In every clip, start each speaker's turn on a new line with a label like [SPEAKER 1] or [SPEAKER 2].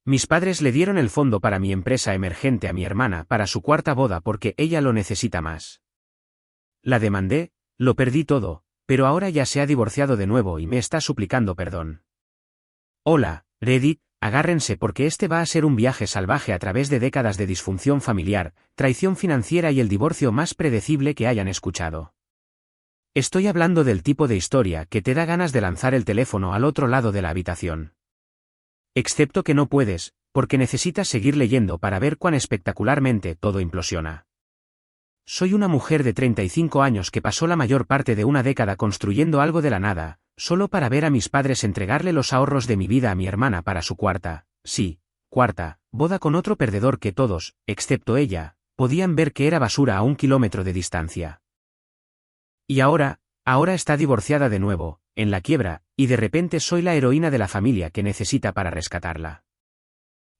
[SPEAKER 1] Mis padres le dieron el fondo para mi empresa emergente a mi hermana para su cuarta boda porque ella lo necesita más. La demandé, lo perdí todo, pero ahora ya se ha divorciado de nuevo y me está suplicando perdón. Hola, Reddit, agárrense porque este va a ser un viaje salvaje a través de décadas de disfunción familiar, traición financiera y el divorcio más predecible que hayan escuchado. Estoy hablando del tipo de historia que te da ganas de lanzar el teléfono al otro lado de la habitación. Excepto que no puedes, porque necesitas seguir leyendo para ver cuán espectacularmente todo implosiona. Soy una mujer de 35 años que pasó la mayor parte de una década construyendo algo de la nada, solo para ver a mis padres entregarle los ahorros de mi vida a mi hermana para su cuarta boda con otro perdedor que todos, excepto ella, podían ver que era basura a 1 kilómetro de distancia. Y ahora está divorciada de nuevo, en la quiebra, y de repente soy la heroína de la familia que necesita para rescatarla.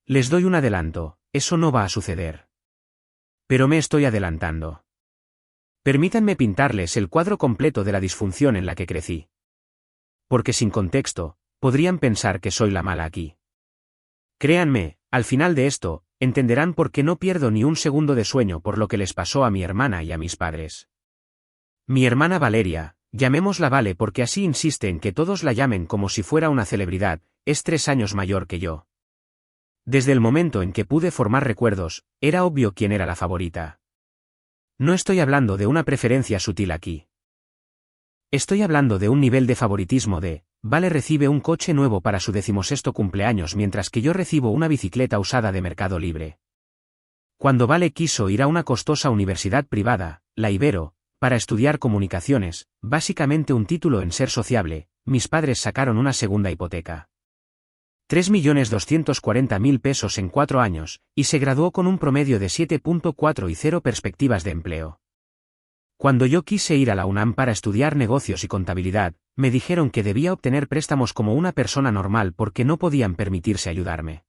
[SPEAKER 1] Les doy un adelanto, eso no va a suceder. Pero me estoy adelantando. Permítanme pintarles el cuadro completo de la disfunción en la que crecí. Porque sin contexto, podrían pensar que soy la mala aquí. Créanme, al final de esto, entenderán por qué no pierdo ni un segundo de sueño por lo que les pasó a mi hermana y a mis padres. Mi hermana Valeria, llamémosla Vale porque así insiste en que todos la llamen como si fuera una celebridad, es 3 años mayor que yo. Desde el momento en que pude formar recuerdos, era obvio quién era la favorita. No estoy hablando de una preferencia sutil aquí. Estoy hablando de un nivel de favoritismo de, Vale recibe un coche nuevo para su 16º cumpleaños mientras que yo recibo una bicicleta usada de Mercado Libre. Cuando Vale quiso ir a una costosa universidad privada, la Ibero, para estudiar comunicaciones, básicamente un título en ser sociable, mis padres sacaron una segunda hipoteca. 3.240.000 pesos en 4 años, y se graduó con un promedio de 7.4 y 0 perspectivas de empleo. Cuando yo quise ir a la UNAM para estudiar negocios y contabilidad, me dijeron que debía obtener préstamos como una persona normal porque no podían permitirse ayudarme.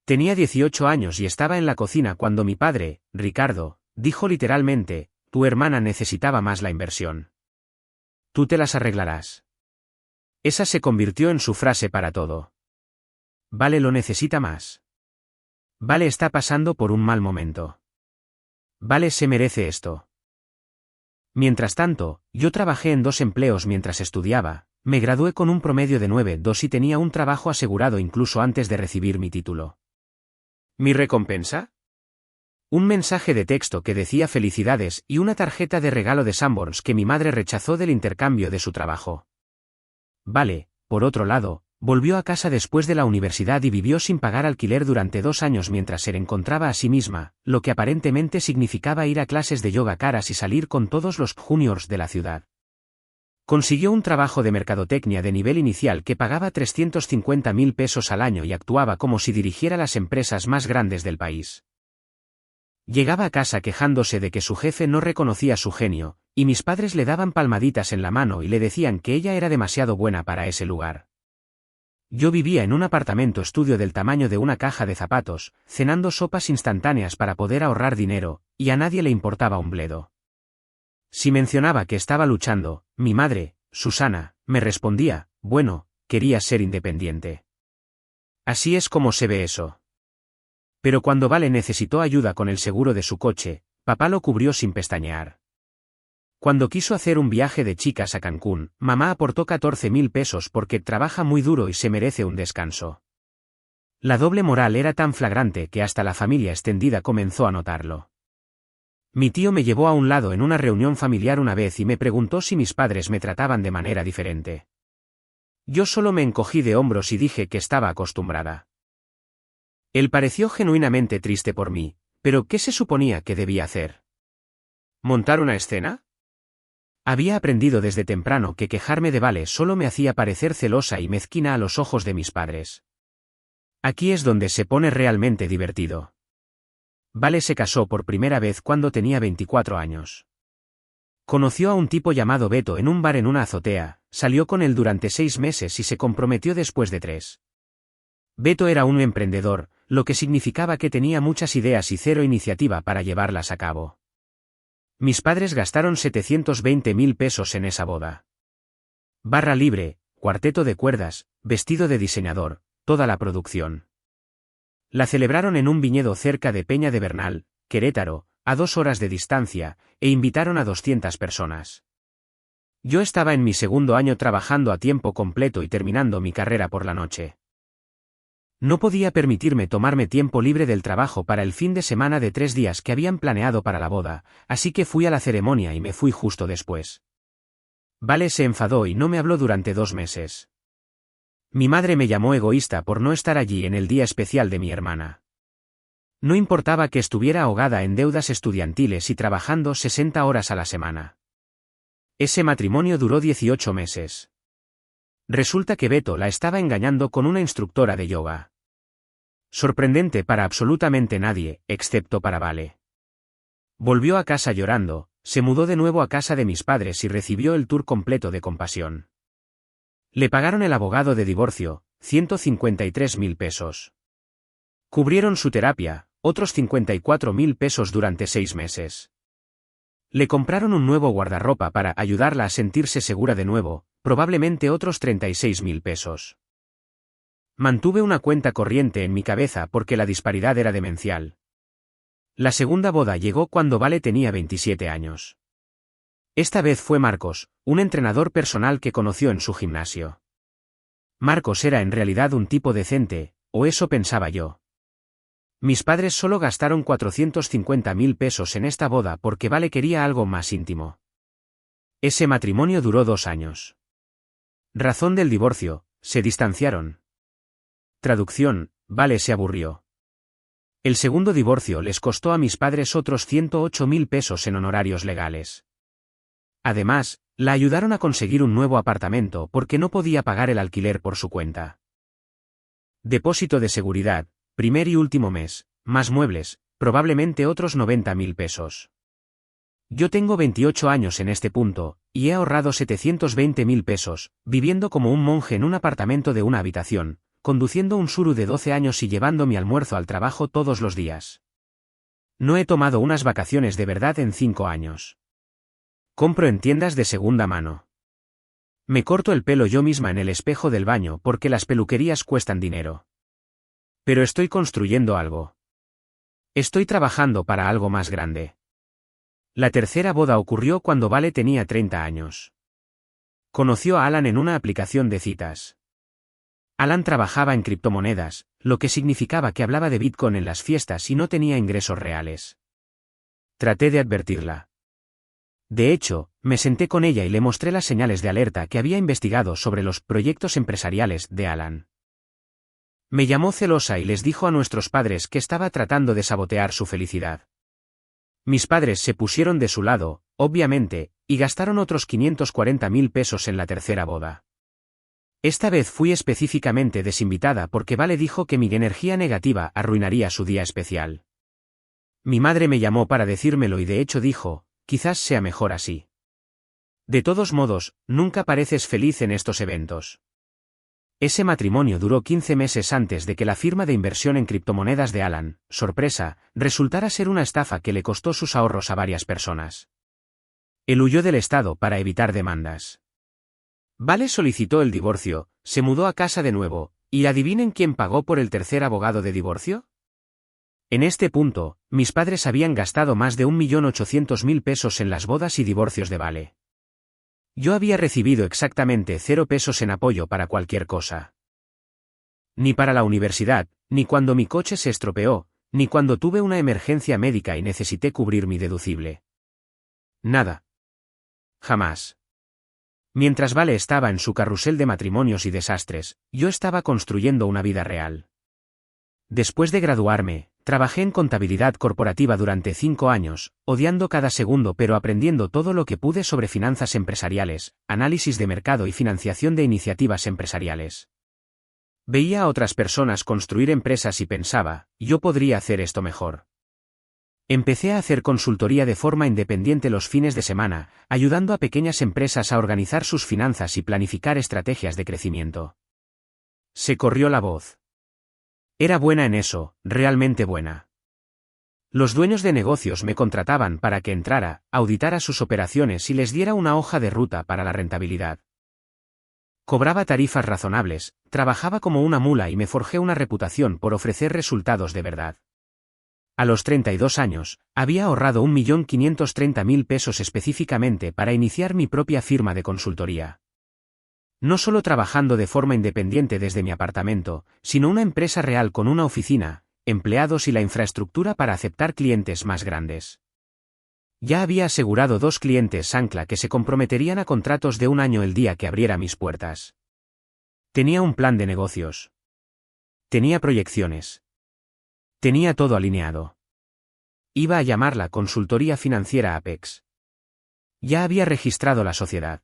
[SPEAKER 1] Tenía 18 años y estaba en la cocina cuando mi padre, Ricardo, dijo literalmente, tu hermana necesitaba más la inversión. Tú te las arreglarás. Esa se convirtió en su frase para todo. Vale lo necesita más. Vale está pasando por un mal momento. Vale se merece esto. Mientras tanto, yo trabajé en 2 empleos mientras estudiaba, me gradué con un promedio de 9.2 y tenía un trabajo asegurado incluso antes de recibir mi título. ¿Mi recompensa? Un mensaje de texto que decía felicidades y una tarjeta de regalo de Sanborns que mi madre rechazó del intercambio de su trabajo. Vale, por otro lado, volvió a casa después de la universidad y vivió sin pagar alquiler durante 2 años mientras se encontraba a sí misma, lo que aparentemente significaba ir a clases de yoga caras y salir con todos los juniors de la ciudad. Consiguió un trabajo de mercadotecnia de nivel inicial que pagaba 350.000 pesos al año y actuaba como si dirigiera las empresas más grandes del país. Llegaba a casa quejándose de que su jefe no reconocía su genio, y mis padres le daban palmaditas en la mano y le decían que ella era demasiado buena para ese lugar. Yo vivía en un apartamento estudio del tamaño de una caja de zapatos, cenando sopas instantáneas para poder ahorrar dinero, y a nadie le importaba un bledo. Si mencionaba que estaba luchando, mi madre, Susana, me respondía, bueno, querías ser independiente. Así es como se ve eso. Pero cuando Vale necesitó ayuda con el seguro de su coche, papá lo cubrió sin pestañear. Cuando quiso hacer un viaje de chicas a Cancún, mamá aportó 14.000 pesos porque trabaja muy duro y se merece un descanso. La doble moral era tan flagrante que hasta la familia extendida comenzó a notarlo. Mi tío me llevó a un lado en una reunión familiar una vez y me preguntó si mis padres me trataban de manera diferente. Yo solo me encogí de hombros y dije que estaba acostumbrada. Él pareció genuinamente triste por mí, pero ¿qué se suponía que debía hacer? ¿Montar una escena? Había aprendido desde temprano que quejarme de Vale solo me hacía parecer celosa y mezquina a los ojos de mis padres. Aquí es donde se pone realmente divertido. Vale se casó por primera vez cuando tenía 24 años. Conoció a un tipo llamado Beto en un bar en una azotea, salió con él durante 6 meses y se comprometió después de 3. Beto era un emprendedor, lo que significaba que tenía muchas ideas y 0 iniciativa para llevarlas a cabo. Mis padres gastaron 720.000 pesos en esa boda. Barra libre, cuarteto de cuerdas, vestido de diseñador, toda la producción. La celebraron en un viñedo cerca de Peña de Bernal, Querétaro, a 2 horas de distancia, e invitaron a 200 personas. Yo estaba en mi segundo año trabajando a tiempo completo y terminando mi carrera por la noche. No podía permitirme tomarme tiempo libre del trabajo para el fin de semana de 3 días que habían planeado para la boda, así que fui a la ceremonia y me fui justo después. Vale se enfadó y no me habló durante 2 meses. Mi madre me llamó egoísta por no estar allí en el día especial de mi hermana. No importaba que estuviera ahogada en deudas estudiantiles y trabajando 60 horas a la semana. Ese matrimonio duró 18 meses. Resulta que Beto la estaba engañando con una instructora de yoga. Sorprendente para absolutamente nadie, excepto para Vale. Volvió a casa llorando, se mudó de nuevo a casa de mis padres y recibió el tour completo de compasión. Le pagaron el abogado de divorcio, 153.000 pesos. Cubrieron su terapia, otros 54.000 pesos durante 6 meses. Le compraron un nuevo guardarropa para ayudarla a sentirse segura de nuevo, probablemente otros 36.000 pesos. Mantuve una cuenta corriente en mi cabeza porque la disparidad era demencial. La segunda boda llegó cuando Vale tenía 27 años. Esta vez fue Marcos, un entrenador personal que conoció en su gimnasio. Marcos era en realidad un tipo decente, o eso pensaba yo. Mis padres solo gastaron 450.000 pesos en esta boda porque Vale quería algo más íntimo. Ese matrimonio duró 2 años. Razón del divorcio: se distanciaron. Traducción: Vale se aburrió. El segundo divorcio les costó a mis padres otros 108.000 pesos en honorarios legales. Además, la ayudaron a conseguir un nuevo apartamento porque no podía pagar el alquiler por su cuenta. Depósito de seguridad, primer y último mes, más muebles, probablemente otros 90.000 pesos. Yo tengo 28 años en este punto, y he ahorrado 720.000 pesos, viviendo como un monje en un apartamento de una habitación, conduciendo un Suru de 12 años y llevando mi almuerzo al trabajo todos los días. No he tomado unas vacaciones de verdad en 5 años. Compro en tiendas de segunda mano. Me corto el pelo yo misma en el espejo del baño porque las peluquerías cuestan dinero. Pero estoy construyendo algo. Estoy trabajando para algo más grande. La tercera boda ocurrió cuando Vale tenía 30 años. Conoció a Alan en una aplicación de citas. Alan trabajaba en criptomonedas, lo que significaba que hablaba de Bitcoin en las fiestas y no tenía ingresos reales. Traté de advertirla. De hecho, me senté con ella y le mostré las señales de alerta que había investigado sobre los proyectos empresariales de Alan. Me llamó celosa y les dijo a nuestros padres que estaba tratando de sabotear su felicidad. Mis padres se pusieron de su lado, obviamente, y gastaron otros 540.000 pesos en la tercera boda. Esta vez fui específicamente desinvitada porque Vale dijo que mi energía negativa arruinaría su día especial. Mi madre me llamó para decírmelo y de hecho dijo: quizás sea mejor así. De todos modos, nunca pareces feliz en estos eventos. Ese matrimonio duró 15 meses antes de que la firma de inversión en criptomonedas de Alan, sorpresa, resultara ser una estafa que le costó sus ahorros a varias personas. Él huyó del Estado para evitar demandas. Vale solicitó el divorcio, se mudó a casa de nuevo, ¿y adivinen quién pagó por el tercer abogado de divorcio? En este punto, mis padres habían gastado más de 1.800.000 pesos en las bodas y divorcios de Vale. Yo había recibido exactamente 0 pesos en apoyo para cualquier cosa. Ni para la universidad, ni cuando mi coche se estropeó, ni cuando tuve una emergencia médica y necesité cubrir mi deducible. Nada. Jamás. Mientras Vale estaba en su carrusel de matrimonios y desastres, yo estaba construyendo una vida real. Después de graduarme, trabajé en contabilidad corporativa durante 5 años, odiando cada segundo pero aprendiendo todo lo que pude sobre finanzas empresariales, análisis de mercado y financiación de iniciativas empresariales. Veía a otras personas construir empresas y pensaba, yo podría hacer esto mejor. Empecé a hacer consultoría de forma independiente los fines de semana, ayudando a pequeñas empresas a organizar sus finanzas y planificar estrategias de crecimiento. Se corrió la voz. Era buena en eso, realmente buena. Los dueños de negocios me contrataban para que entrara, auditara sus operaciones y les diera una hoja de ruta para la rentabilidad. Cobraba tarifas razonables, trabajaba como una mula y me forjé una reputación por ofrecer resultados de verdad. A los 32 años, había ahorrado 1.530.000 pesos específicamente para iniciar mi propia firma de consultoría. No solo trabajando de forma independiente desde mi apartamento, sino una empresa real con una oficina, empleados y la infraestructura para aceptar clientes más grandes. Ya había asegurado 2 clientes ancla que se comprometerían a contratos de 1 año el día que abriera mis puertas. Tenía un plan de negocios. Tenía proyecciones. Tenía todo alineado. Iba a llamarla Consultoría Financiera Apex. Ya había registrado la sociedad.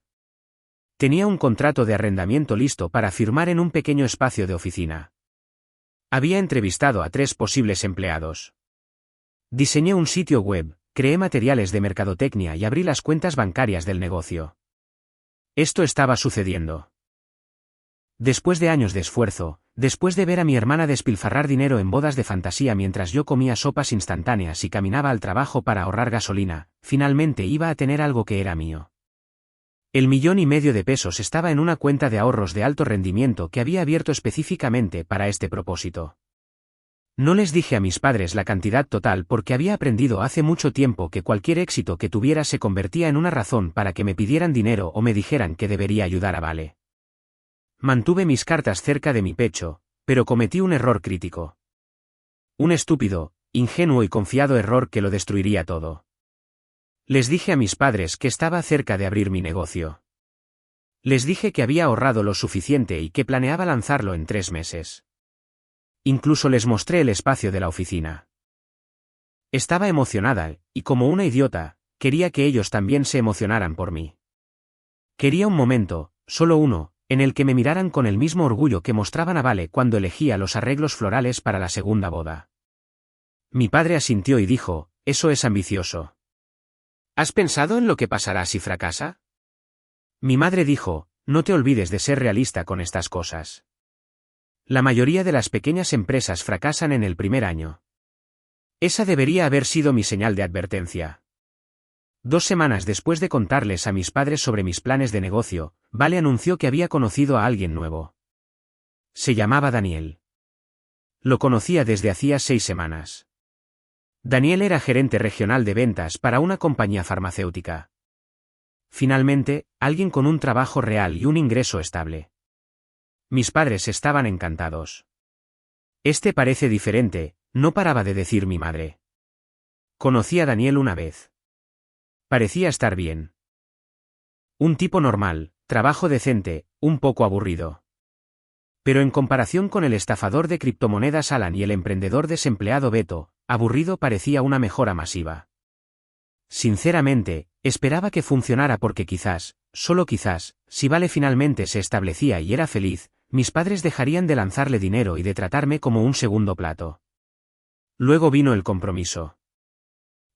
[SPEAKER 1] Tenía un contrato de arrendamiento listo para firmar en un pequeño espacio de oficina. Había entrevistado a 3 posibles empleados. Diseñé un sitio web, creé materiales de mercadotecnia y abrí las cuentas bancarias del negocio. Esto estaba sucediendo. Después de años de esfuerzo, después de ver a mi hermana despilfarrar dinero en bodas de fantasía mientras yo comía sopas instantáneas y caminaba al trabajo para ahorrar gasolina, finalmente iba a tener algo que era mío. El 1,5 millones de pesos estaba en una cuenta de ahorros de alto rendimiento que había abierto específicamente para este propósito. No les dije a mis padres la cantidad total porque había aprendido hace mucho tiempo que cualquier éxito que tuviera se convertía en una razón para que me pidieran dinero o me dijeran que debería ayudar a Vale. Mantuve mis cartas cerca de mi pecho, pero cometí un error crítico. Un estúpido, ingenuo y confiado error que lo destruiría todo. Les dije a mis padres que estaba cerca de abrir mi negocio. Les dije que había ahorrado lo suficiente y que planeaba lanzarlo en 3 meses. Incluso les mostré el espacio de la oficina. Estaba emocionada, y como una idiota, quería que ellos también se emocionaran por mí. Quería un momento, solo uno, en el que me miraran con el mismo orgullo que mostraban a Vale cuando elegía los arreglos florales para la segunda boda. Mi padre asintió y dijo, «Eso es ambicioso. ¿Has pensado en lo que pasará si fracasa?» Mi madre dijo, «No te olvides de ser realista con estas cosas. La mayoría de las pequeñas empresas fracasan en el primer año». Esa debería haber sido mi señal de advertencia. 2 semanas después de contarles a mis padres sobre mis planes de negocio, Vale anunció que había conocido a alguien nuevo. Se llamaba Daniel. Lo conocía desde hacía 6 semanas. Daniel era gerente regional de ventas para una compañía farmacéutica. Finalmente, alguien con un trabajo real y un ingreso estable. Mis padres estaban encantados. «Este parece diferente», no paraba de decir mi madre. Conocí a Daniel una vez. Parecía estar bien. Un tipo normal, trabajo decente, un poco aburrido. Pero en comparación con el estafador de criptomonedas Alan y el emprendedor desempleado Beto, aburrido parecía una mejora masiva. Sinceramente, esperaba que funcionara porque quizás, solo quizás, si Vale finalmente se establecía y era feliz, mis padres dejarían de lanzarle dinero y de tratarme como un segundo plato. Luego vino el compromiso.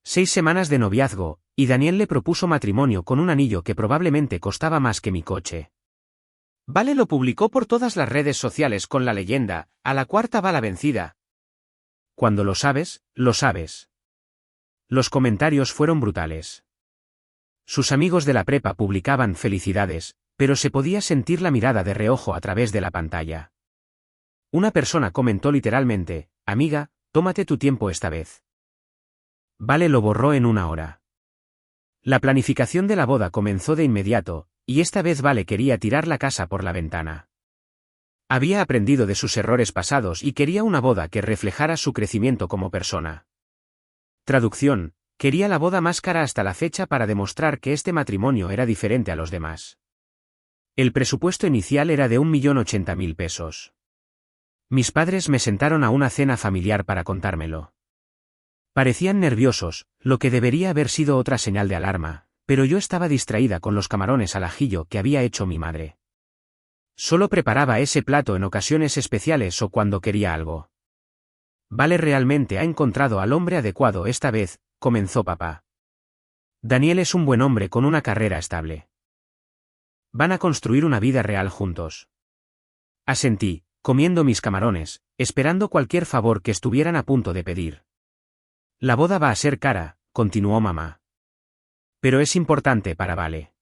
[SPEAKER 1] 6 semanas de noviazgo, y Daniel le propuso matrimonio con un anillo que probablemente costaba más que mi coche. Vale lo publicó por todas las redes sociales con la leyenda, «A la cuarta va la vencida». Cuando lo sabes, lo sabes. Los comentarios fueron brutales. Sus amigos de la prepa publicaban felicidades, pero se podía sentir la mirada de reojo a través de la pantalla. Una persona comentó literalmente, «Amiga, tómate tu tiempo esta vez». Vale lo borró en 1 hora. La planificación de la boda comenzó de inmediato, y esta vez Vale quería tirar la casa por la ventana. Había aprendido de sus errores pasados y quería una boda que reflejara su crecimiento como persona. Traducción, quería la boda más cara hasta la fecha para demostrar que este matrimonio era diferente a los demás. El presupuesto inicial era de 1.080.000 pesos. Mis padres me sentaron a una cena familiar para contármelo. Parecían nerviosos, lo que debería haber sido otra señal de alarma, pero yo estaba distraída con los camarones al ajillo que había hecho mi madre. Solo preparaba ese plato en ocasiones especiales o cuando quería algo. Vale realmente ha encontrado al hombre adecuado esta vez, comenzó papá. Daniel es un buen hombre con una carrera estable. Van a construir una vida real juntos. Asentí, comiendo mis camarones, esperando cualquier favor que estuvieran a punto de pedir. La boda va a ser cara, continuó mamá. Pero es importante para Vale.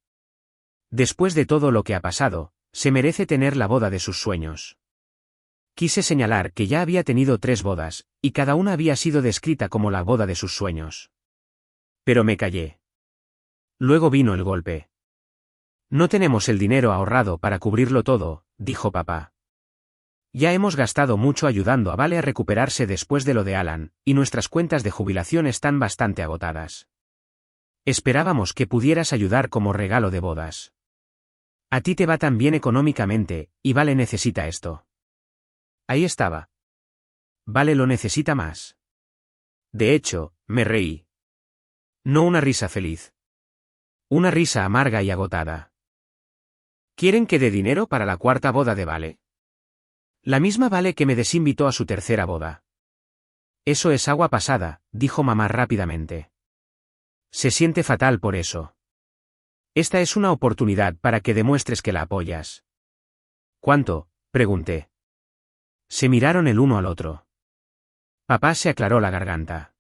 [SPEAKER 1] Después de todo lo que ha pasado, Se merece tener la boda de sus sueños. Quise señalar que ya había tenido 3 bodas, y cada una había sido descrita como la boda de sus sueños. Pero me callé. Luego vino el golpe. No tenemos el dinero ahorrado para cubrirlo todo, dijo papá. Ya hemos gastado mucho ayudando a Vale a recuperarse después de lo de Alan, y nuestras cuentas de jubilación están bastante agotadas. Esperábamos que pudieras ayudar como regalo de bodas. A ti te va tan bien económicamente, y Vale necesita esto. Ahí estaba. Vale lo necesita más. De hecho, me reí. No una risa feliz. Una risa amarga y agotada. ¿Quieren que dé dinero para la 4ª boda de Vale? La misma Vale que me desinvitó a su 3ª boda. Eso es agua pasada, dijo mamá rápidamente. Se siente fatal por eso. Esta es una oportunidad para que demuestres que la apoyas. ¿Cuánto?, pregunté. Se miraron el uno al otro. Papá se aclaró la garganta.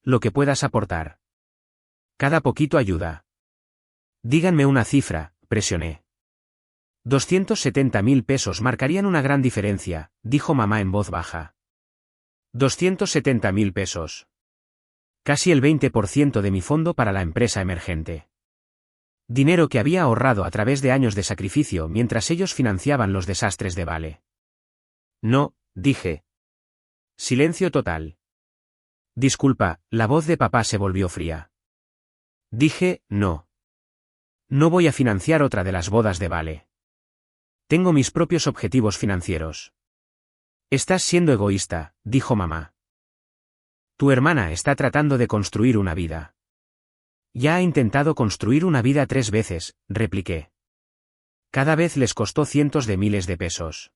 [SPEAKER 1] Lo que puedas aportar. Cada poquito ayuda. Díganme una cifra, presioné. 270.000 pesos marcarían una gran diferencia, dijo mamá en voz baja. 270.000 pesos. Casi el 20% de mi fondo para la empresa emergente. Dinero que había ahorrado a través de años de sacrificio mientras ellos financiaban los desastres de Vale. No, dije. Silencio total. Disculpa, la voz de papá se volvió fría. Dije, no. No voy a financiar otra de las bodas de Vale. Tengo mis propios objetivos financieros. Estás siendo egoísta, dijo mamá. Tu hermana está tratando de construir una vida. Ya ha intentado construir una vida 3 veces, repliqué. Cada vez les costó cientos de miles de pesos.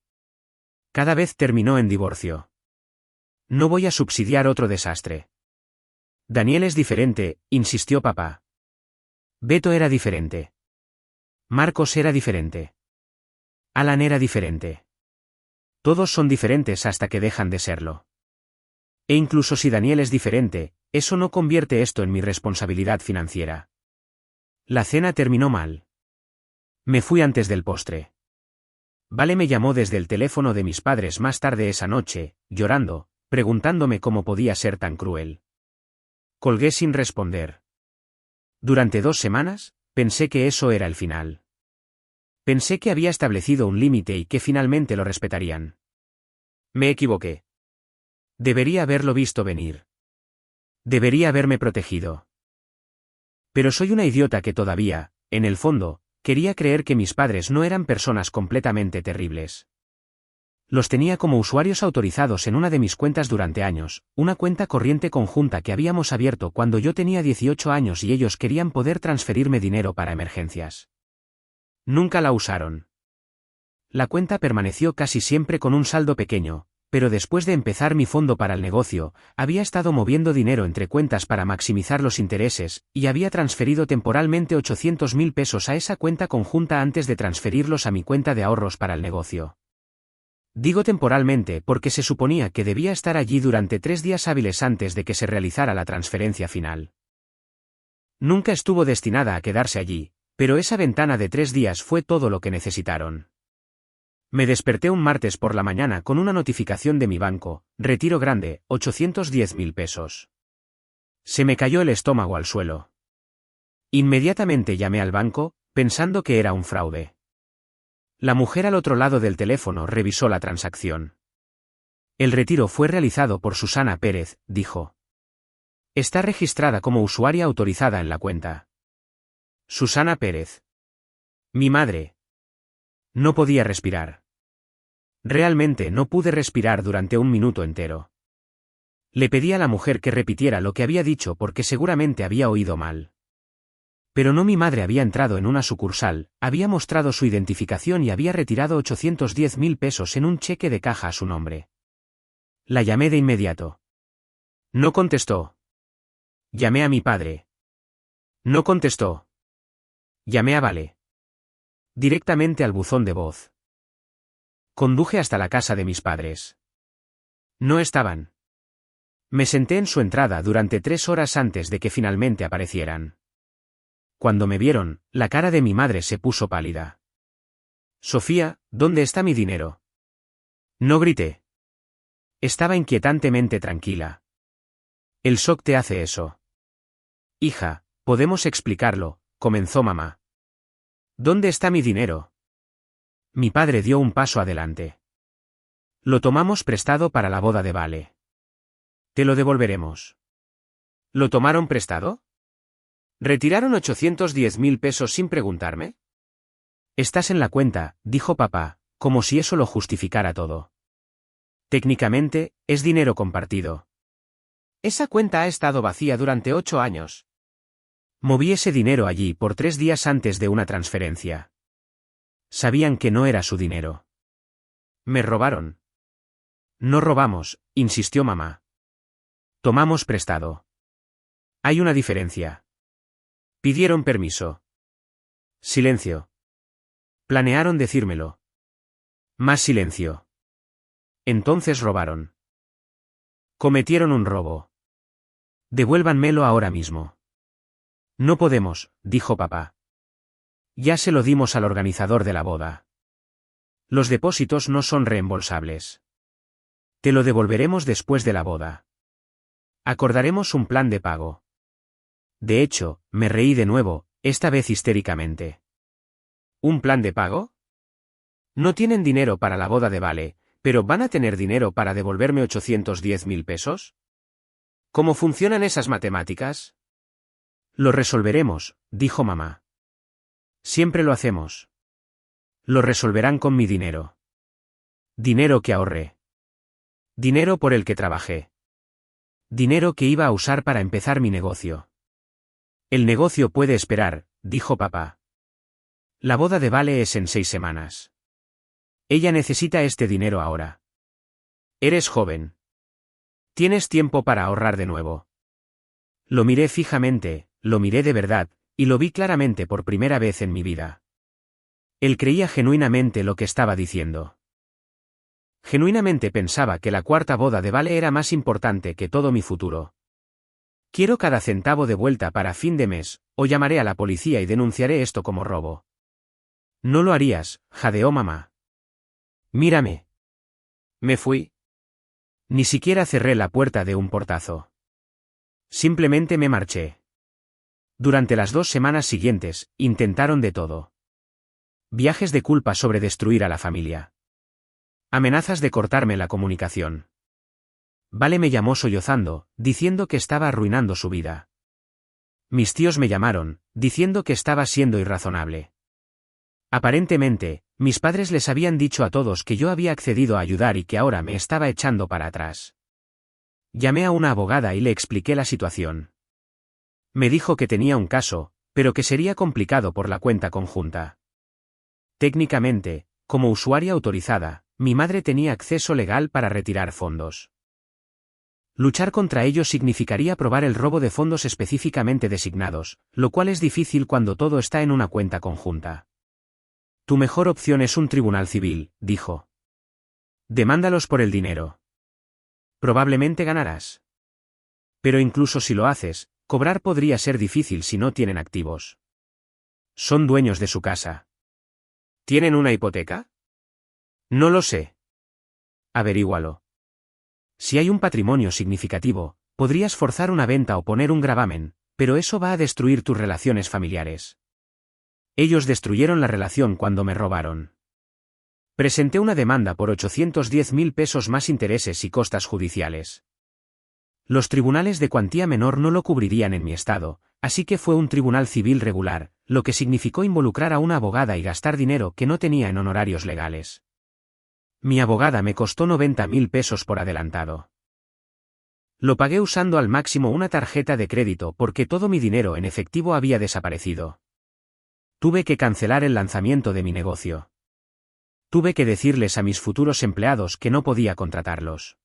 [SPEAKER 1] Cada vez terminó en divorcio. No voy a subsidiar otro desastre. Daniel es diferente, insistió papá. Beto era diferente. Marcos era diferente. Alan era diferente. Todos son diferentes hasta que dejan de serlo. E incluso si Daniel es diferente, eso no convierte esto en mi responsabilidad financiera. La cena terminó mal. Me fui antes del postre. Vale me llamó desde el teléfono de mis padres más tarde esa noche, llorando, preguntándome cómo podía ser tan cruel. Colgué sin responder. Durante 2 semanas, pensé que eso era el final. Pensé que había establecido un límite y que finalmente lo respetarían. Me equivoqué. Debería haberlo visto venir. Debería haberme protegido. Pero soy una idiota que todavía, en el fondo, quería creer que mis padres no eran personas completamente terribles. Los tenía como usuarios autorizados en una de mis cuentas durante años, una cuenta corriente conjunta que habíamos abierto cuando yo tenía 18 años y ellos querían poder transferirme dinero para emergencias. Nunca la usaron. La cuenta permaneció casi siempre con un saldo pequeño, pero después de empezar mi fondo para el negocio, había estado moviendo dinero entre cuentas para maximizar los intereses, y había transferido temporalmente 800.000 pesos a esa cuenta conjunta antes de transferirlos a mi cuenta de ahorros para el negocio. Digo temporalmente porque se suponía que debía estar allí durante 3 días hábiles antes de que se realizara la transferencia final. Nunca estuvo destinada a quedarse allí, pero esa ventana de 3 días fue todo lo que necesitaron. Me desperté un martes por la mañana con una notificación de mi banco, retiro grande, 810.000 pesos. Se me cayó el estómago al suelo. Inmediatamente llamé al banco, pensando que era un fraude. La mujer al otro lado del teléfono revisó la transacción. El retiro fue realizado por Susana Pérez, dijo. Está registrada como usuaria autorizada en la cuenta. Susana Pérez. Mi madre. No podía respirar. Realmente no pude respirar durante 1 minuto entero. Le pedí a la mujer que repitiera lo que había dicho porque seguramente había oído mal. Pero no, mi madre había entrado en una sucursal, había mostrado su identificación y había retirado 810.000 pesos en un cheque de caja a su nombre. La llamé de inmediato. No contestó. Llamé a mi padre. No contestó. Llamé a Vale. Directamente al buzón de voz. Conduje hasta la casa de mis padres. No estaban. Me senté en su entrada durante 3 horas antes de que finalmente aparecieran. Cuando me vieron, la cara de mi madre se puso pálida. Sofía, ¿dónde está mi dinero? No grité. Estaba inquietantemente tranquila. El shock te hace eso. Hija, podemos explicarlo, comenzó mamá. ¿Dónde está mi dinero? Mi padre dio un paso adelante. Lo tomamos prestado para la boda de Vale. Te lo devolveremos. ¿Lo tomaron prestado? ¿Retiraron 810.000 pesos sin preguntarme? Estás en la cuenta, dijo papá, como si eso lo justificara todo. Técnicamente, es dinero compartido. Esa cuenta ha estado vacía durante 8 años. Moví ese dinero allí por 3 días antes de una transferencia. Sabían que no era su dinero. Me robaron. No robamos, insistió mamá. Tomamos prestado. Hay una diferencia. Pidieron permiso. Silencio. Planearon decírmelo. Más silencio. Entonces robaron. Cometieron un robo. Devuélvanmelo ahora mismo. No podemos, dijo papá. Ya se lo dimos al organizador de la boda. Los depósitos no son reembolsables. Te lo devolveremos después de la boda. Acordaremos un plan de pago. De hecho, me reí de nuevo, esta vez histéricamente. ¿Un plan de pago? No tienen dinero para la boda de Vale, pero ¿van a tener dinero para devolverme 810.000 pesos? ¿Cómo funcionan esas matemáticas? Lo resolveremos, dijo mamá. Siempre lo hacemos. Lo resolverán con mi dinero. Dinero que ahorré. Dinero por el que trabajé. Dinero que iba a usar para empezar mi negocio. El negocio puede esperar, dijo papá. La boda de Vale es en 6 semanas. Ella necesita este dinero ahora. Eres joven. Tienes tiempo para ahorrar de nuevo. Lo miré fijamente, lo miré de verdad, y lo vi claramente por primera vez en mi vida. Él creía genuinamente lo que estaba diciendo. Genuinamente pensaba que la 4ª boda de Vale era más importante que todo mi futuro. Quiero cada centavo de vuelta para fin de mes, o llamaré a la policía y denunciaré esto como robo. No lo harías, jadeó mamá. Mírame. Me fui. Ni siquiera cerré la puerta de un portazo. Simplemente me marché. Durante las 2 semanas siguientes, intentaron de todo. Viajes de culpa sobre destruir a la familia. Amenazas de cortarme la comunicación. Vale me llamó sollozando, diciendo que estaba arruinando su vida. Mis tíos me llamaron, diciendo que estaba siendo irrazonable. Aparentemente, mis padres les habían dicho a todos que yo había accedido a ayudar y que ahora me estaba echando para atrás. Llamé a una abogada y le expliqué la situación. Me dijo que tenía un caso, pero que sería complicado por la cuenta conjunta. Técnicamente, como usuaria autorizada, mi madre tenía acceso legal para retirar fondos. Luchar contra ellos significaría probar el robo de fondos específicamente designados, lo cual es difícil cuando todo está en una cuenta conjunta. Tu mejor opción es un tribunal civil, dijo. Demándalos por el dinero. Probablemente ganarás. Pero incluso si lo haces, cobrar podría ser difícil si no tienen activos. Son dueños de su casa. ¿Tienen una hipoteca? No lo sé. Averígualo. Si hay un patrimonio significativo, podrías forzar una venta o poner un gravamen, pero eso va a destruir tus relaciones familiares. Ellos destruyeron la relación cuando me robaron. Presenté una demanda por 810.000 pesos más intereses y costas judiciales. Los tribunales de cuantía menor no lo cubrirían en mi estado, así que fue un tribunal civil regular, lo que significó involucrar a una abogada y gastar dinero que no tenía en honorarios legales. Mi abogada me costó 90.000 pesos por adelantado. Lo pagué usando al máximo una tarjeta de crédito porque todo mi dinero en efectivo había desaparecido. Tuve que cancelar el lanzamiento de mi negocio. Tuve que decirles a mis futuros empleados que no podía contratarlos.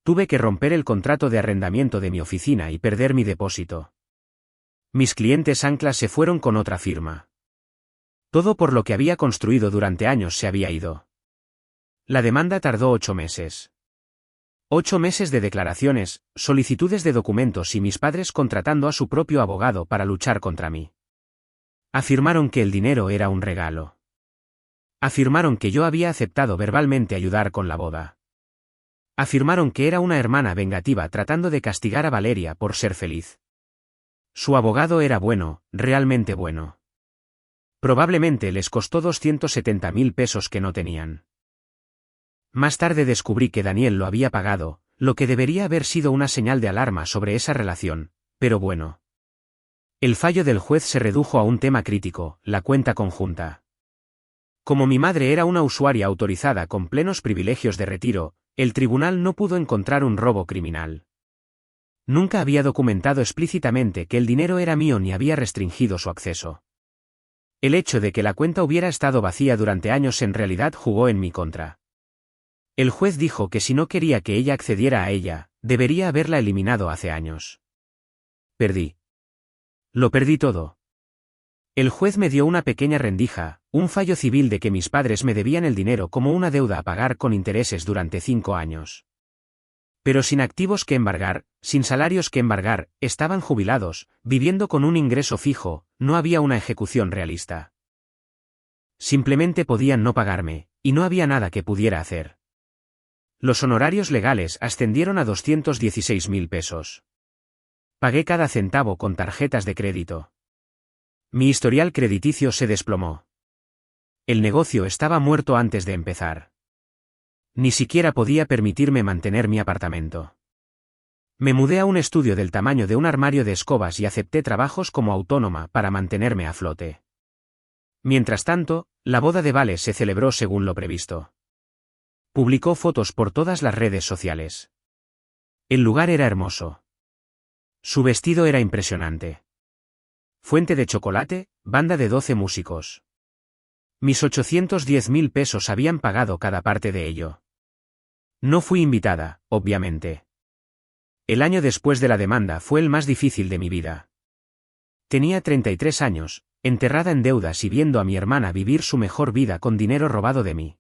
[SPEAKER 1] Tuve que romper el contrato de arrendamiento de mi oficina y perder mi depósito. Mis clientes anclas se fueron con otra firma. Todo por lo que había construido durante años se había ido. La demanda tardó 8 meses. 8 meses de declaraciones, solicitudes de documentos y mis padres contratando a su propio abogado para luchar contra mí. Afirmaron que el dinero era un regalo. Afirmaron que yo había aceptado verbalmente ayudar con la boda. Afirmaron que era una hermana vengativa tratando de castigar a Valeria por ser feliz. Su abogado era bueno, realmente bueno. Probablemente les costó 270.000 pesos que no tenían. Más tarde descubrí que Daniel lo había pagado, lo que debería haber sido una señal de alarma sobre esa relación, pero bueno. El fallo del juez se redujo a un tema crítico, la cuenta conjunta. Como mi madre era una usuaria autorizada con plenos privilegios de retiro, el tribunal no pudo encontrar un robo criminal. Nunca había documentado explícitamente que el dinero era mío ni había restringido su acceso. El hecho de que la cuenta hubiera estado vacía durante años en realidad jugó en mi contra. El juez dijo que si no quería que ella accediera a ella, debería haberla eliminado hace años. Perdí. Lo perdí todo. El juez me dio una pequeña rendija, un fallo civil de que mis padres me debían el dinero como una deuda a pagar con intereses durante 5 años. Pero sin activos que embargar, sin salarios que embargar, estaban jubilados, viviendo con un ingreso fijo, no había una ejecución realista. Simplemente podían no pagarme, y no había nada que pudiera hacer. Los honorarios legales ascendieron a 216.000 pesos. Pagué cada centavo con tarjetas de crédito. Mi historial crediticio se desplomó. El negocio estaba muerto antes de empezar. Ni siquiera podía permitirme mantener mi apartamento. Me mudé a un estudio del tamaño de un armario de escobas y acepté trabajos como autónoma para mantenerme a flote. Mientras tanto, la boda de Vale se celebró según lo previsto. Publicó fotos por todas las redes sociales. El lugar era hermoso. Su vestido era impresionante. Fuente de chocolate, banda de 12 músicos. Mis 810.000 pesos habían pagado cada parte de ello. No fui invitada, obviamente. El año después de la demanda fue el más difícil de mi vida. Tenía 33 años, enterrada en deudas y viendo a mi hermana vivir su mejor vida con dinero robado de mí.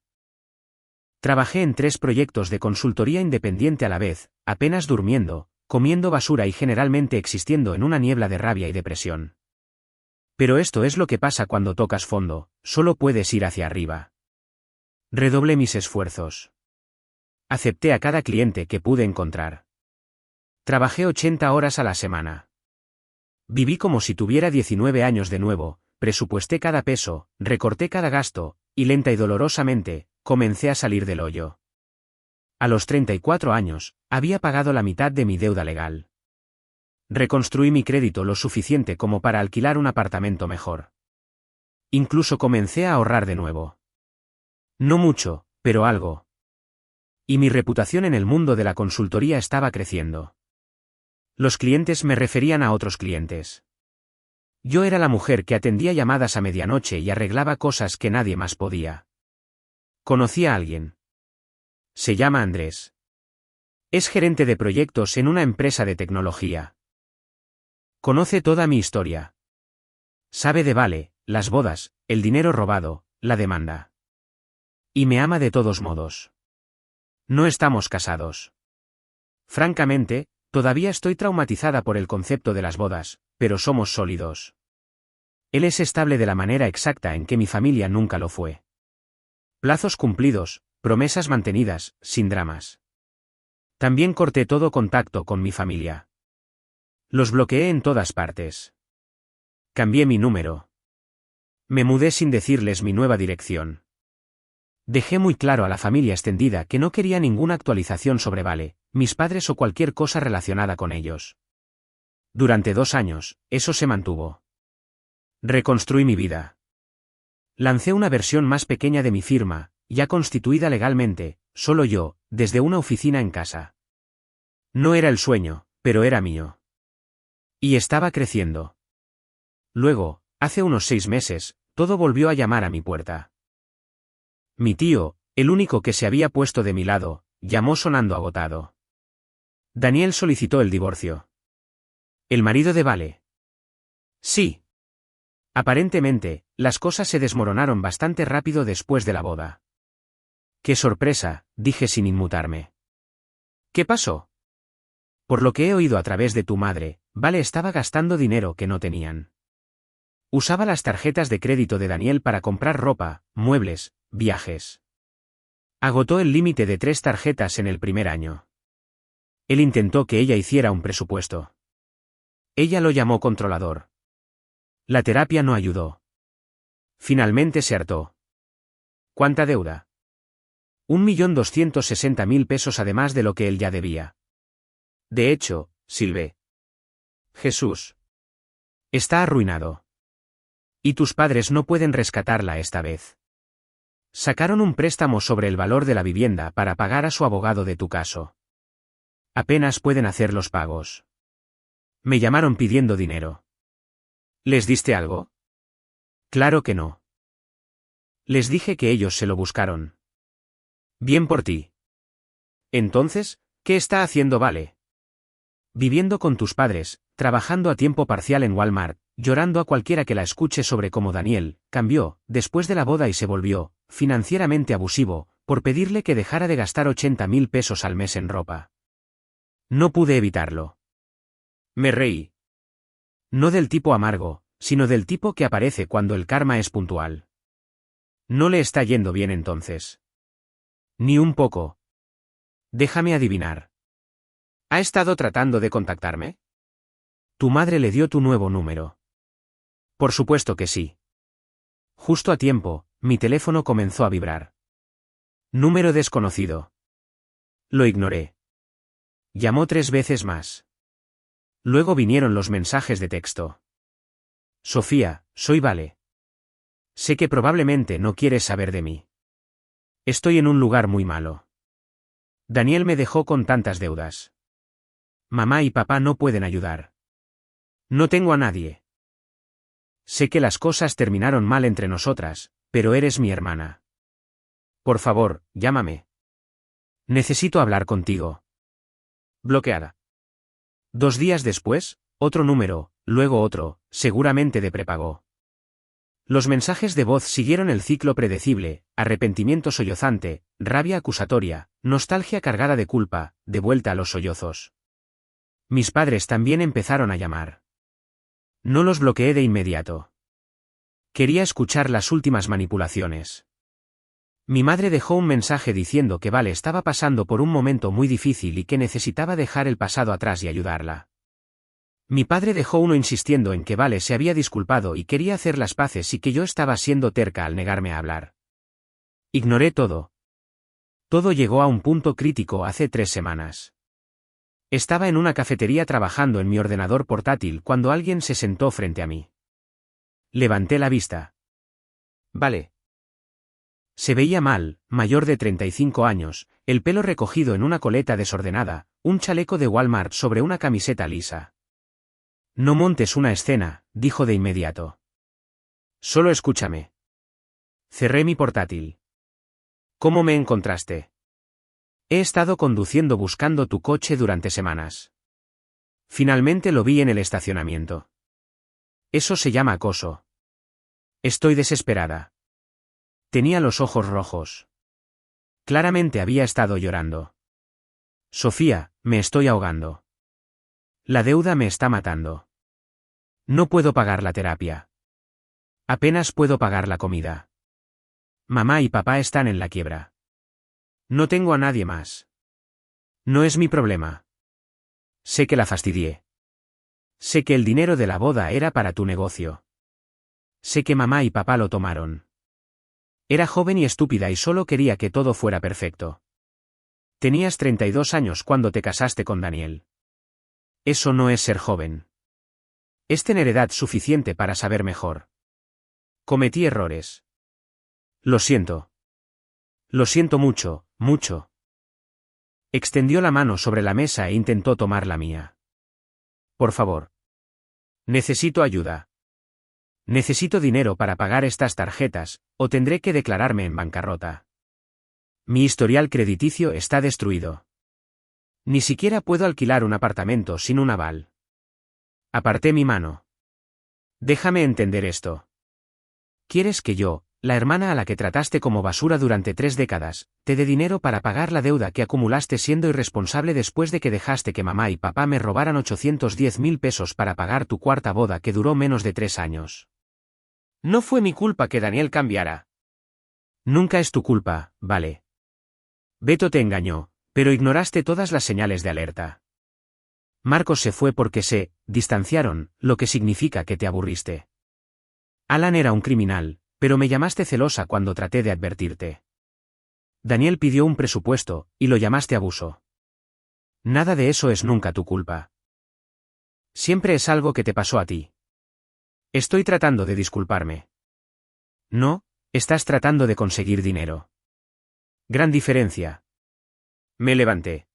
[SPEAKER 1] Trabajé en 3 proyectos de consultoría independiente a la vez, apenas durmiendo, comiendo basura y generalmente existiendo en una niebla de rabia y depresión. Pero esto es lo que pasa cuando tocas fondo, solo puedes ir hacia arriba. Redoblé mis esfuerzos. Acepté a cada cliente que pude encontrar. Trabajé 80 horas a la semana. Viví como si tuviera 19 años de nuevo, presupuesté cada peso, recorté cada gasto, y lenta y dolorosamente, comencé a salir del hoyo. A los 34 años, había pagado la mitad de mi deuda legal. Reconstruí mi crédito lo suficiente como para alquilar un apartamento mejor. Incluso comencé a ahorrar de nuevo. No mucho, pero algo. Y mi reputación en el mundo de la consultoría estaba creciendo. Los clientes me referían a otros clientes. Yo era la mujer que atendía llamadas a medianoche y arreglaba cosas que nadie más podía. Conocí a alguien. Se llama Andrés. Es gerente de proyectos en una empresa de tecnología. Conoce toda mi historia. Sabe de Vale, las bodas, el dinero robado, la demanda. Y me ama de todos modos. No estamos casados. Francamente, todavía estoy traumatizada por el concepto de las bodas, pero somos sólidos. Él es estable de la manera exacta en que mi familia nunca lo fue. Plazos cumplidos, promesas mantenidas, sin dramas. También corté todo contacto con mi familia. Los bloqueé en todas partes. Cambié mi número. Me mudé sin decirles mi nueva dirección. Dejé muy claro a la familia extendida que no quería ninguna actualización sobre Vale, mis padres o cualquier cosa relacionada con ellos. Durante 2 años, eso se mantuvo. Reconstruí mi vida. Lancé una versión más pequeña de mi firma, ya constituida legalmente, solo yo, desde una oficina en casa. No era el sueño, pero era mío. Y estaba creciendo. Luego, hace unos 6 meses, todo volvió a llamar a mi puerta. Mi tío, el único que se había puesto de mi lado, llamó sonando agotado. Daniel solicitó el divorcio. ¿El marido de Vale? Sí. Aparentemente, las cosas se desmoronaron bastante rápido después de la boda. ¡Qué sorpresa!, dije sin inmutarme. ¿Qué pasó? Por lo que he oído a través de tu madre, Vale estaba gastando dinero que no tenían. Usaba las tarjetas de crédito de Daniel para comprar ropa, muebles, viajes. Agotó el límite de 3 tarjetas en el primer año. Él intentó que ella hiciera un presupuesto. Ella lo llamó controlador. La terapia no ayudó. Finalmente se hartó. ¿Cuánta deuda? 1.260.000 pesos además de lo que él ya debía. De hecho, Silve. Jesús. Está arruinado. Y tus padres no pueden rescatarla esta vez. Sacaron un préstamo sobre el valor de la vivienda para pagar a su abogado de tu caso. Apenas pueden hacer los pagos. Me llamaron pidiendo dinero. ¿Les diste algo? Claro que no. Les dije que ellos se lo buscaron. Bien por ti. Entonces, ¿qué está haciendo Vale? Viviendo con tus padres, trabajando a tiempo parcial en Walmart, llorando a cualquiera que la escuche sobre cómo Daniel cambió después de la boda y se volvió financieramente abusivo, por pedirle que dejara de gastar 80.000 pesos al mes en ropa. No pude evitarlo. Me reí. No del tipo amargo, sino del tipo que aparece cuando el karma es puntual. No le está yendo bien entonces. Ni un poco. Déjame adivinar. ¿Ha estado tratando de contactarme? Tu madre le dio tu nuevo número. Por supuesto que sí. Justo a tiempo, mi teléfono comenzó a vibrar. Número desconocido. Lo ignoré. Llamó 3 veces más. Luego vinieron los mensajes de texto. Sofía, soy Vale. Sé que probablemente no quieres saber de mí. Estoy en un lugar muy malo. Daniel me dejó con tantas deudas. Mamá y papá no pueden ayudar. No tengo a nadie. Sé que las cosas terminaron mal entre nosotras, pero eres mi hermana. Por favor, llámame. Necesito hablar contigo. Bloqueada. 2 días después, otro número, luego otro, seguramente de prepago. Los mensajes de voz siguieron el ciclo predecible: arrepentimiento sollozante, rabia acusatoria, nostalgia cargada de culpa, de vuelta a los sollozos. Mis padres también empezaron a llamar. No los bloqueé de inmediato. Quería escuchar las últimas manipulaciones. Mi madre dejó un mensaje diciendo que Vale estaba pasando por un momento muy difícil y que necesitaba dejar el pasado atrás y ayudarla. Mi padre dejó uno insistiendo en que Vale se había disculpado y quería hacer las paces y que yo estaba siendo terca al negarme a hablar. Ignoré todo. Todo llegó a un punto crítico hace 3 semanas. Estaba en una cafetería trabajando en mi ordenador portátil cuando alguien se sentó frente a mí. Levanté la vista. Vale. Se veía mal, mayor de 35 años, el pelo recogido en una coleta desordenada, un chaleco de Walmart sobre una camiseta lisa. No montes una escena, dijo de inmediato. Solo escúchame. Cerré mi portátil. ¿Cómo me encontraste? He estado conduciendo buscando tu coche durante semanas. Finalmente lo vi en el estacionamiento. Eso se llama acoso. Estoy desesperada. Tenía los ojos rojos. Claramente había estado llorando. Sofía, me estoy ahogando. La deuda me está matando. No puedo pagar la terapia. Apenas puedo pagar la comida. Mamá y papá están en la quiebra. No tengo a nadie más. No es mi problema. Sé que la fastidié. Sé que el dinero de la boda era para tu negocio. Sé que mamá y papá lo tomaron. Era joven y estúpida y solo quería que todo fuera perfecto. Tenías 32 años cuando te casaste con Daniel. Eso no es ser joven. Es tener edad suficiente para saber mejor. Cometí errores. Lo siento. Lo siento mucho, mucho. Extendió la mano sobre la mesa e intentó tomar la mía. Por favor. Necesito ayuda. Necesito dinero para pagar estas tarjetas, o tendré que declararme en bancarrota. Mi historial crediticio está destruido. Ni siquiera puedo alquilar un apartamento sin un aval. Aparté mi mano. Déjame entender esto. ¿Quieres que yo, la hermana a la que trataste como basura durante 3 décadas, te dé dinero para pagar la deuda que acumulaste siendo irresponsable después de que dejaste que mamá y papá me robaran 810.000 pesos para pagar tu cuarta boda que duró menos de 3 años? No fue mi culpa que Daniel cambiara. Nunca es tu culpa, vale. Beto te engañó, pero ignoraste todas las señales de alerta. Marcos se fue porque se distanciaron, lo que significa que te aburriste. Alan era un criminal, pero me llamaste celosa cuando traté de advertirte. Daniel pidió un presupuesto, y lo llamaste abuso. Nada de eso es nunca tu culpa. Siempre es algo que te pasó a ti. Estoy tratando de disculparme. No, estás tratando de conseguir dinero. Gran diferencia. Me levanté.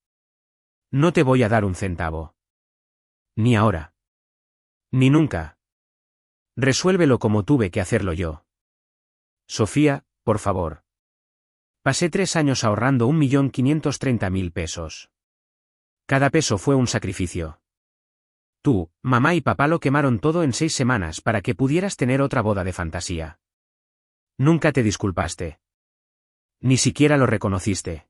[SPEAKER 1] No te voy a dar un centavo. Ni ahora. Ni nunca. Resuélvelo como tuve que hacerlo yo. Sofía, por favor. Pasé 3 años ahorrando 1.530.000 pesos. Cada peso fue un sacrificio. Tú, mamá y papá lo quemaron todo en 6 semanas para que pudieras tener otra boda de fantasía. Nunca te disculpaste. Ni siquiera lo reconociste.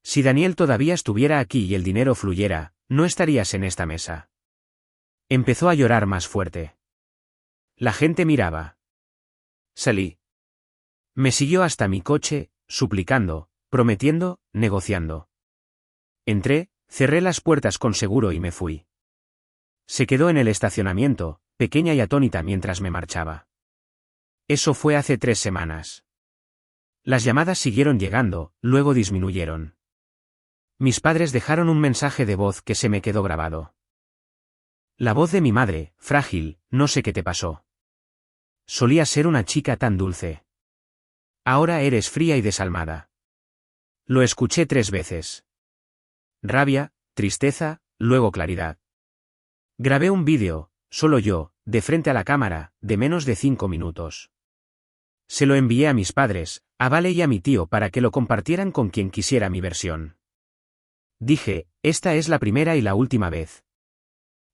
[SPEAKER 1] Si Daniel todavía estuviera aquí y el dinero fluyera, no estarías en esta mesa. Empezó a llorar más fuerte. La gente miraba. Salí. Me siguió hasta mi coche, suplicando, prometiendo, negociando. Entré, cerré las puertas con seguro y me fui. Se quedó en el estacionamiento, pequeña y atónita mientras me marchaba. Eso fue hace 3 semanas. Las llamadas siguieron llegando, luego disminuyeron. Mis padres dejaron un mensaje de voz que se me quedó grabado. La voz de mi madre, frágil, no sé qué te pasó. Solía ser una chica tan dulce. Ahora eres fría y desalmada. Lo escuché 3 veces. Rabia, tristeza, luego claridad. Grabé un vídeo, solo yo, de frente a la cámara, de menos de 5 minutos. Se lo envié a mis padres, a Vale y a mi tío para que lo compartieran con quien quisiera mi versión. Dije, esta es la primera y la última vez.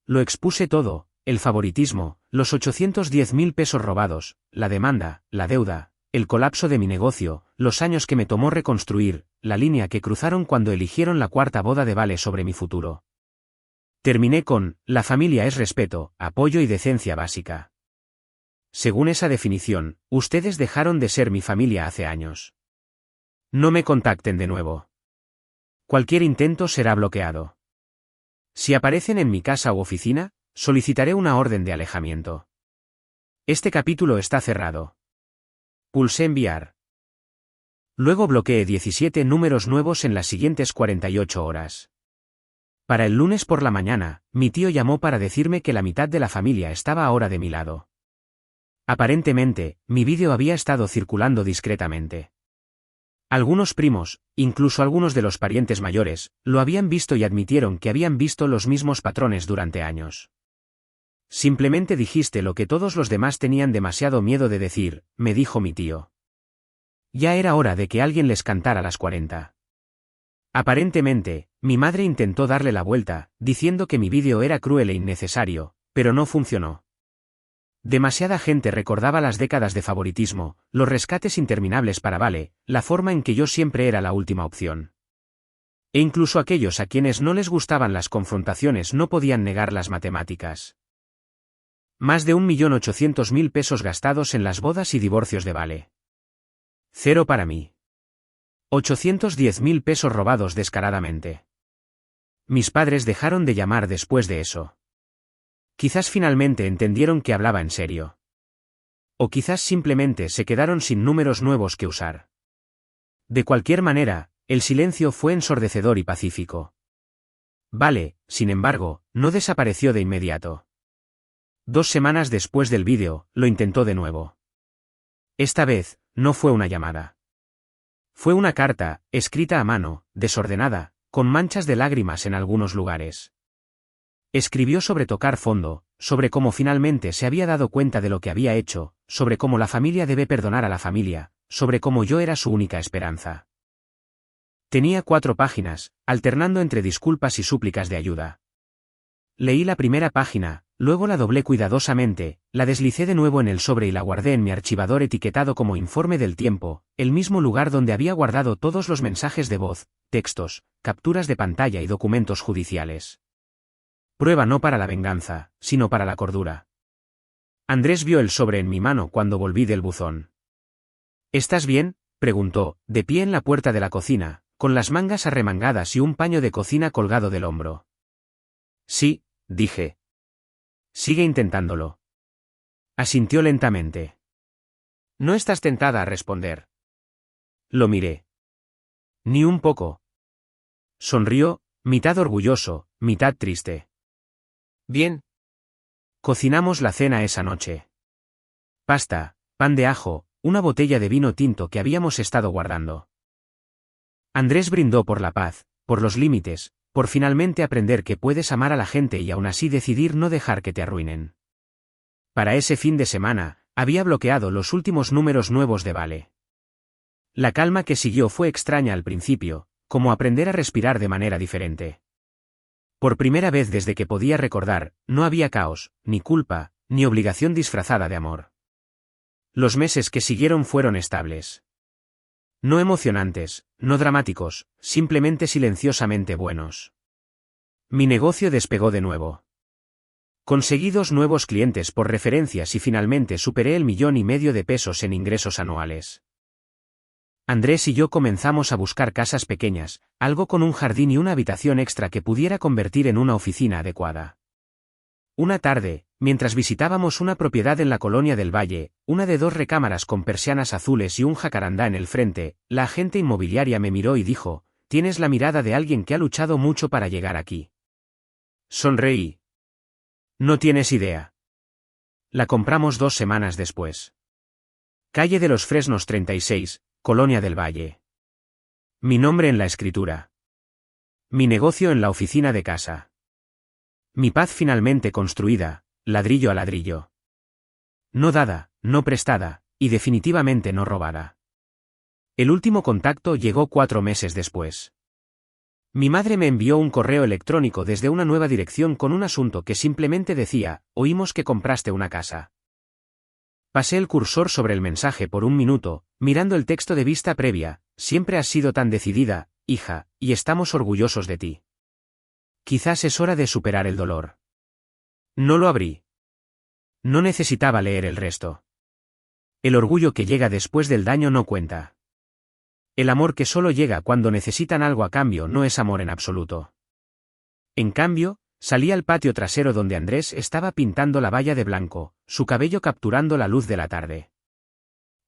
[SPEAKER 1] Lo expuse todo, el favoritismo, los 810.000 pesos robados, la demanda, la deuda, el colapso de mi negocio, los años que me tomó reconstruir, la línea que cruzaron cuando eligieron la 4ª boda de Vale sobre mi futuro. Terminé con, la familia es respeto, apoyo y decencia básica. Según esa definición, ustedes dejaron de ser mi familia hace años. No me contacten de nuevo. Cualquier intento será bloqueado. Si aparecen en mi casa u oficina, solicitaré una orden de alejamiento. Este capítulo está cerrado. Pulsé enviar. Luego bloqueé 17 números nuevos en las siguientes 48 horas. Para el lunes por la mañana, mi tío llamó para decirme que la mitad de la familia estaba ahora de mi lado. Aparentemente, mi vídeo había estado circulando discretamente. Algunos primos, incluso algunos de los parientes mayores, lo habían visto y admitieron que habían visto los mismos patrones durante años. Simplemente dijiste lo que todos los demás tenían demasiado miedo de decir, me dijo mi tío. Ya era hora de que alguien les cantara las 40. Aparentemente, mi madre intentó darle la vuelta, diciendo que mi vídeo era cruel e innecesario, pero no funcionó. Demasiada gente recordaba las décadas de favoritismo, los rescates interminables para Vale, la forma en que yo siempre era la última opción. E incluso aquellos a quienes no les gustaban las confrontaciones no podían negar las matemáticas. Más de 1.800.000 pesos gastados en las bodas y divorcios de Vale. Cero para mí. 810.000 pesos robados descaradamente. Mis padres dejaron de llamar después de eso. Quizás finalmente entendieron que hablaba en serio. O quizás simplemente se quedaron sin números nuevos que usar. De cualquier manera, el silencio fue ensordecedor y pacífico. Vale, sin embargo, no desapareció de inmediato. 2 semanas después del vídeo, lo intentó de nuevo. Esta vez, no fue una llamada. Fue una carta, escrita a mano, desordenada, con manchas de lágrimas en algunos lugares. Escribió sobre tocar fondo, sobre cómo finalmente se había dado cuenta de lo que había hecho, sobre cómo la familia debe perdonar a la familia, sobre cómo yo era su única esperanza. Tenía 4 páginas, alternando entre disculpas y súplicas de ayuda. Leí la primera página, luego la doblé cuidadosamente, la deslicé de nuevo en el sobre y la guardé en mi archivador etiquetado como informe del tiempo, el mismo lugar donde había guardado todos los mensajes de voz, textos, capturas de pantalla y documentos judiciales. Prueba no para la venganza, sino para la cordura. Andrés vio el sobre en mi mano cuando volví del buzón. ¿Estás bien, preguntó, de pie en la puerta de la cocina, con las mangas arremangadas y un paño de cocina colgado del hombro. Sí, dije. Sigue intentándolo. Asintió lentamente. No estás tentada a responder. Lo miré. Ni un poco. Sonrió, mitad orgulloso, mitad triste. Bien. Cocinamos la cena esa noche. Pasta, pan de ajo, una botella de vino tinto que habíamos estado guardando. Andrés brindó por la paz, por los límites, por finalmente aprender que puedes amar a la gente y aún así decidir no dejar que te arruinen. Para ese fin de semana, había bloqueado los últimos números nuevos de Vale. La calma que siguió fue extraña al principio, como aprender a respirar de manera diferente. Por primera vez desde que podía recordar, no había caos, ni culpa, ni obligación disfrazada de amor. Los meses que siguieron fueron estables. No emocionantes, no dramáticos, simplemente silenciosamente buenos. Mi negocio despegó de nuevo. Conseguí 2 nuevos clientes por referencias y finalmente superé el 1,5 millones de pesos en ingresos anuales. Andrés y yo comenzamos a buscar casas pequeñas, algo con un jardín y una habitación extra que pudiera convertir en una oficina adecuada. Una tarde, mientras visitábamos una propiedad en la Colonia del Valle, una de 2 recámaras con persianas azules y un jacarandá en el frente, la agente inmobiliaria me miró y dijo, «Tienes la mirada de alguien que ha luchado mucho para llegar aquí». Sonreí. No tienes idea. La compramos 2 semanas después. Calle de los Fresnos 36, Colonia del Valle. Mi nombre en la escritura. Mi negocio en la oficina de casa. Mi paz finalmente construida, ladrillo a ladrillo. No dada, no prestada, y definitivamente no robada. El último contacto llegó 4 meses después. Mi madre me envió un correo electrónico desde una nueva dirección con un asunto que simplemente decía, oímos que compraste una casa. Pasé el cursor sobre el mensaje por un minuto, mirando el texto de vista previa, siempre has sido tan decidida, hija, y estamos orgullosos de ti. Quizás es hora de superar el dolor. No lo abrí. No necesitaba leer el resto. El orgullo que llega después del daño no cuenta. El amor que solo llega cuando necesitan algo a cambio no es amor en absoluto. En cambio, salí al patio trasero donde Andrés estaba pintando la valla de blanco, su cabello capturando la luz de la tarde.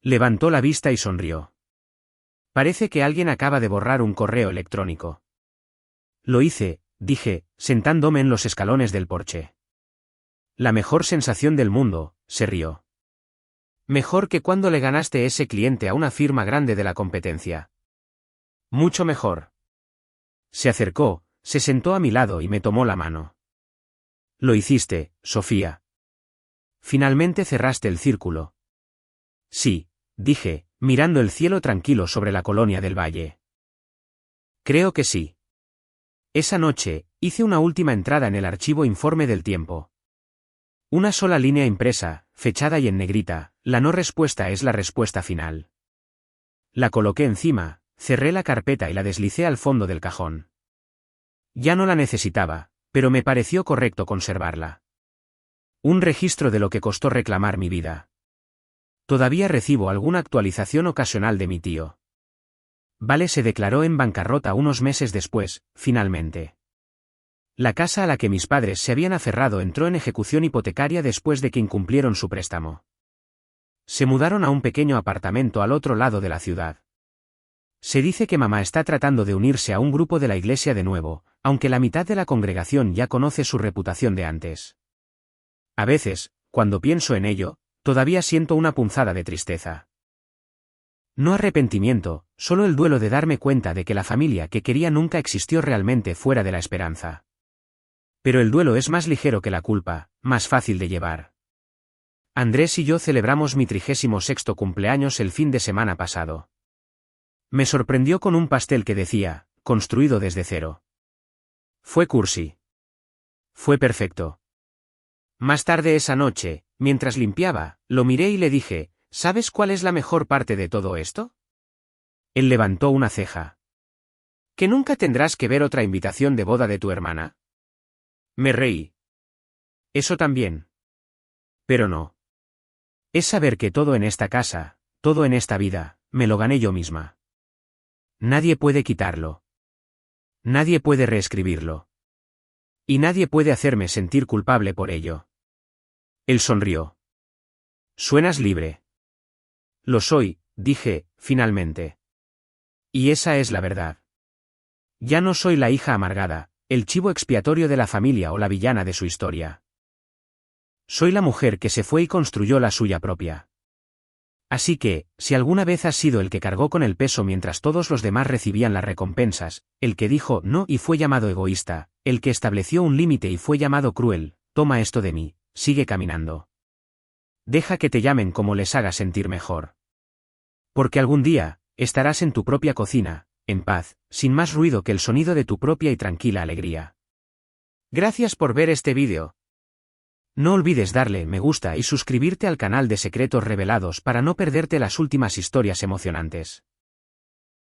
[SPEAKER 1] Levantó la vista y sonrió. Parece que alguien acaba de borrar un correo electrónico. Lo hice, dije, sentándome en los escalones del porche. La mejor sensación del mundo, se rió. Mejor que cuando le ganaste ese cliente a una firma grande de la competencia. Mucho mejor. Se acercó, se sentó a mi lado y me tomó la mano. Lo hiciste, Sofía. Finalmente cerraste el círculo. Sí, dije, mirando el cielo tranquilo sobre la Colonia del Valle. Creo que sí. Esa noche, hice una última entrada en el archivo Informe del Tiempo. Una sola línea impresa, fechada y en negrita, la no respuesta es la respuesta final. La coloqué encima, cerré la carpeta y la deslicé al fondo del cajón. Ya no la necesitaba, pero me pareció correcto conservarla. Un registro de lo que costó reclamar mi vida. Todavía recibo alguna actualización ocasional de mi tío. Vale se declaró en bancarrota unos meses después, finalmente. La casa a la que mis padres se habían aferrado entró en ejecución hipotecaria después de que incumplieron su préstamo. Se mudaron a un pequeño apartamento al otro lado de la ciudad. Se dice que mamá está tratando de unirse a un grupo de la iglesia de nuevo, aunque la mitad de la congregación ya conoce su reputación de antes. A veces, cuando pienso en ello, todavía siento una punzada de tristeza. No arrepentimiento, solo el duelo de darme cuenta de que la familia que quería nunca existió realmente fuera de la esperanza. Pero el duelo es más ligero que la culpa, más fácil de llevar. Andrés y yo celebramos mi 36º cumpleaños el fin de semana pasado. Me sorprendió con un pastel que decía, construido desde cero. Fue cursi. Fue perfecto. Más tarde esa noche, mientras limpiaba, lo miré y le dije, ¿sabes cuál es la mejor parte de todo esto? Él levantó una ceja. ¿Que nunca tendrás que ver otra invitación de boda de tu hermana? Me reí. Eso también. Pero no. Es saber que todo en esta casa, todo en esta vida, me lo gané yo misma. Nadie puede quitarlo. Nadie puede reescribirlo. Y nadie puede hacerme sentir culpable por ello. Él sonrió. Suenas libre. Lo soy, dije, finalmente. Y esa es la verdad. Ya no soy la hija amargada, el chivo expiatorio de la familia o la villana de su historia. Soy la mujer que se fue y construyó la suya propia. Así que, si alguna vez has sido el que cargó con el peso mientras todos los demás recibían las recompensas, el que dijo no y fue llamado egoísta, el que estableció un límite y fue llamado cruel, toma esto de mí, sigue caminando. Deja que te llamen como les haga sentir mejor. Porque algún día, estarás en tu propia cocina, en paz, sin más ruido que el sonido de tu propia y tranquila alegría. Gracias por ver este vídeo. No olvides darle me gusta y suscribirte al canal de Secretos Revelados para no perderte las últimas historias emocionantes.